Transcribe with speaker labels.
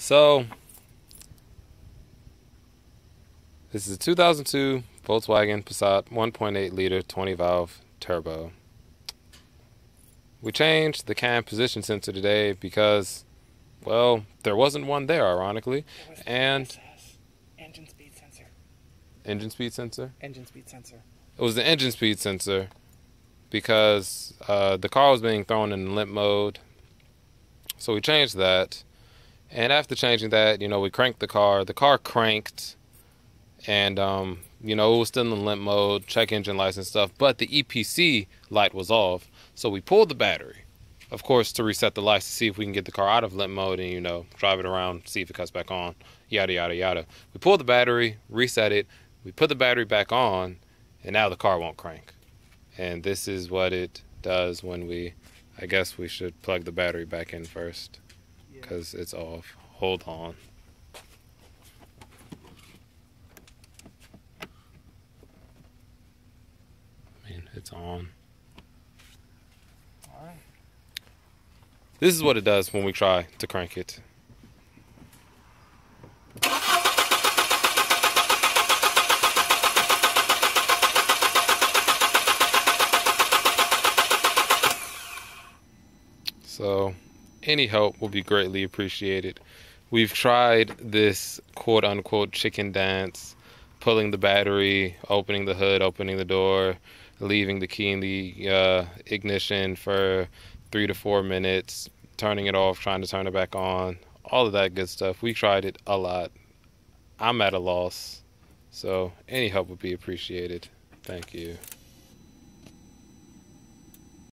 Speaker 1: So, this is a 2002 Volkswagen Passat 1.8 liter 20 valve turbo. We changed the cam position sensor today because, well, there wasn't one there, ironically. And
Speaker 2: engine speed sensor.
Speaker 1: Engine speed sensor?
Speaker 2: Engine speed sensor.
Speaker 1: It was the engine speed sensor because the car was being thrown in limp mode. So we changed that. And after changing that, we cranked the car. The car cranked, and, it was still in limp mode, check engine lights and stuff, but the EPC light was off. So we pulled the battery, of course, to reset the lights to see if we can get the car out of limp mode and, drive it around, see if it cuts back on, yada, yada, yada. We pulled the battery, reset it, we put the battery back on, and now the car won't crank. And this is what it does when I guess we should plug the battery back in first, because it's off. Hold on. It's on.
Speaker 2: All right.
Speaker 1: This is what it does when we try to crank it. So, any help will be greatly appreciated. We've tried this quote-unquote chicken dance, pulling the battery, opening the hood, opening the door, leaving the key in the ignition for 3 to 4 minutes, turning it off, trying to turn it back on, all of that good stuff. We tried it a lot. I'm at a loss, so any help would be appreciated. Thank you.